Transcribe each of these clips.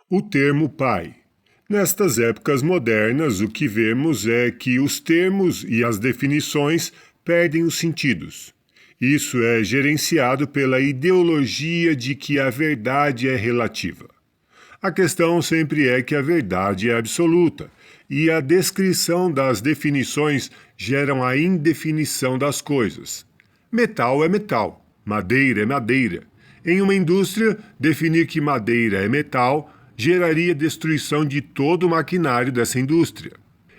O termo pai. Nestas épocas modernas, o que vemos é que os termos e as definições perdem os sentidos. Isso é gerenciado pela ideologia de que a verdade é relativa. A questão sempre é que a verdade é absoluta, e a descrição das definições geram a indefinição das coisas. Metal é metal, madeira é madeira. Em uma indústria, definir que madeira é metal geraria destruição de todo o maquinário dessa indústria.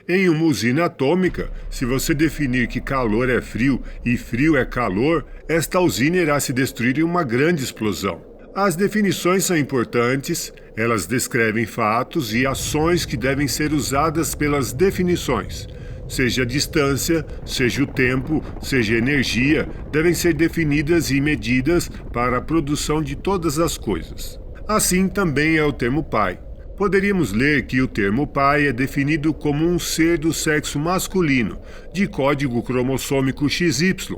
Em uma usina atômica, se você definir que calor é frio e frio é calor, esta usina irá se destruir em uma grande explosão. As definições são importantes, elas descrevem fatos e ações que devem ser usadas pelas definições. Seja a distância, seja o tempo, seja a energia, devem ser definidas e medidas para a produção de todas as coisas. Assim também é o termo pai. Poderíamos ler que o termo pai é definido como um ser do sexo masculino, de código cromossômico XY.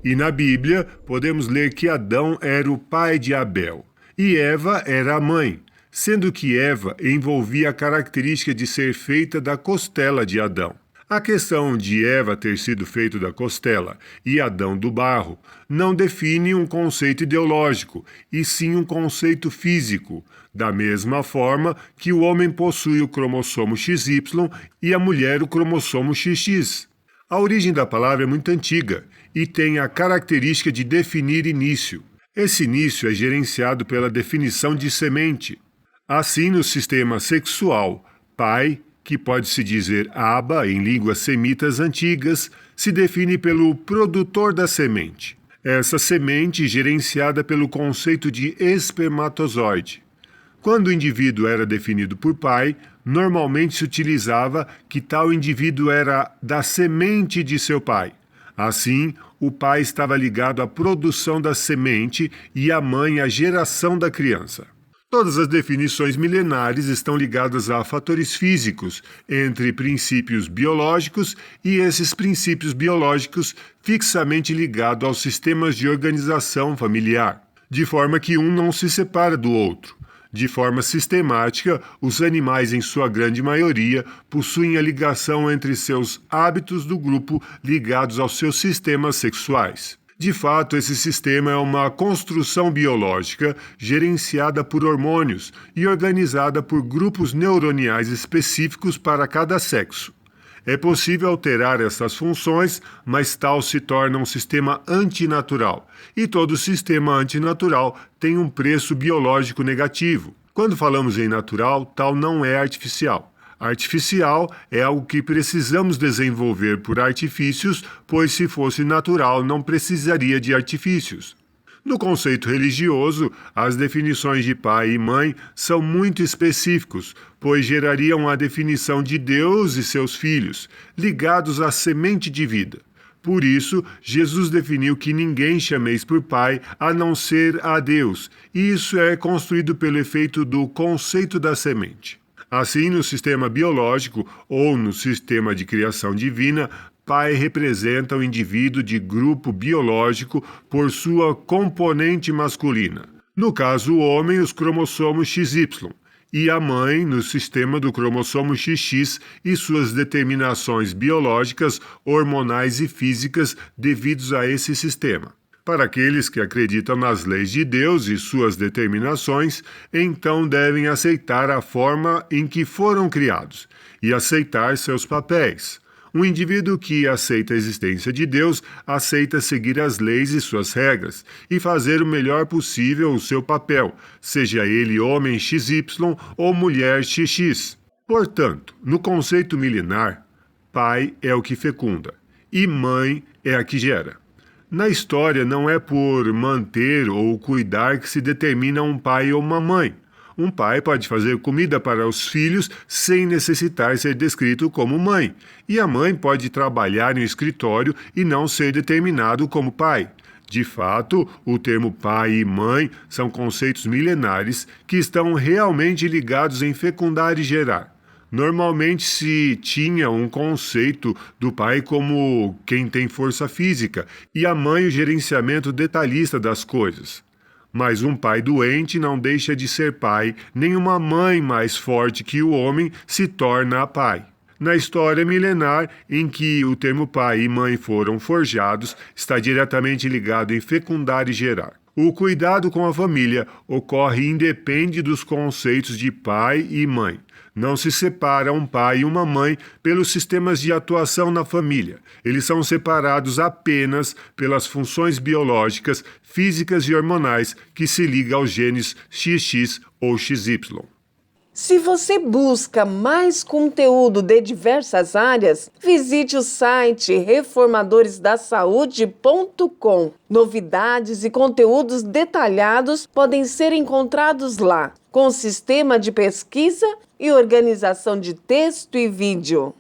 E na Bíblia, podemos ler que Adão era o pai de Abel e Eva era a mãe, sendo que Eva envolvia a característica de ser feita da costela de Adão. A questão de Eva ter sido feito da costela e Adão do barro não define um conceito ideológico, e sim um conceito físico, da mesma forma que o homem possui o cromossomo XY e a mulher o cromossomo XX. A origem da palavra é muito antiga e tem a característica de definir início. Esse início é gerenciado pela definição de semente. Assim, no sistema sexual, pai, que pode-se dizer Abba em línguas semitas antigas, se define pelo produtor da semente. Essa semente gerenciada pelo conceito de espermatozoide. Quando o indivíduo era definido por pai, normalmente se utilizava que tal indivíduo era da semente de seu pai. Assim, o pai estava ligado à produção da semente e a mãe à geração da criança. Todas as definições milenares estão ligadas a fatores físicos, entre princípios biológicos e esses princípios biológicos fixamente ligados aos sistemas de organização familiar, de forma que um não se separa do outro. De forma sistemática, os animais, em sua grande maioria, possuem a ligação entre seus hábitos do grupo ligados aos seus sistemas sexuais. De fato, esse sistema é uma construção biológica gerenciada por hormônios e organizada por grupos neuroniais específicos para cada sexo. É possível alterar essas funções, mas tal se torna um sistema antinatural, e todo sistema antinatural tem um preço biológico negativo. Quando falamos em natural, tal não é artificial. Artificial é algo que precisamos desenvolver por artifícios, pois se fosse natural não precisaria de artifícios. No conceito religioso, as definições de pai e mãe são muito específicos, pois gerariam a definição de Deus e seus filhos, ligados à semente de vida. Por isso, Jesus definiu que ninguém chameis por pai a não ser a Deus, e isso é construído pelo efeito do conceito da semente. Assim, no sistema biológico ou no sistema de criação divina, pai representa o indivíduo de grupo biológico por sua componente masculina. No caso, o homem, os cromossomos XY, e a mãe, no sistema do cromossomo XX e suas determinações biológicas, hormonais e físicas devidos a esse sistema. Para aqueles que acreditam nas leis de Deus e suas determinações, então devem aceitar a forma em que foram criados e aceitar seus papéis. Um indivíduo que aceita a existência de Deus aceita seguir as leis e suas regras e fazer o melhor possível o seu papel, seja ele homem XY ou mulher XX. Portanto, no conceito milenar, pai é o que fecunda e mãe é a que gera. Na história, não é por manter ou cuidar que se determina um pai ou uma mãe. Um pai pode fazer comida para os filhos sem necessitar ser descrito como mãe, e a mãe pode trabalhar em um escritório e não ser determinado como pai. De fato, o termo pai e mãe são conceitos milenares que estão realmente ligados em fecundar e gerar. Normalmente se tinha um conceito do pai como quem tem força física e a mãe o gerenciamento detalhista das coisas. Mas um pai doente não deixa de ser pai, nem uma mãe mais forte que o homem se torna pai. Na história milenar em que o termo pai e mãe foram forjados, está diretamente ligado em fecundar e gerar. O cuidado com a família ocorre independe dos conceitos de pai e mãe. Não se separa um pai e uma mãe pelos sistemas de atuação na família. Eles são separados apenas pelas funções biológicas, físicas e hormonais que se ligam aos genes XX ou XY. Se você busca mais conteúdo de diversas áreas, visite o site reformadoresdasaude.com. Novidades e conteúdos detalhados podem ser encontrados lá, com sistema de pesquisa e organização de texto e vídeo.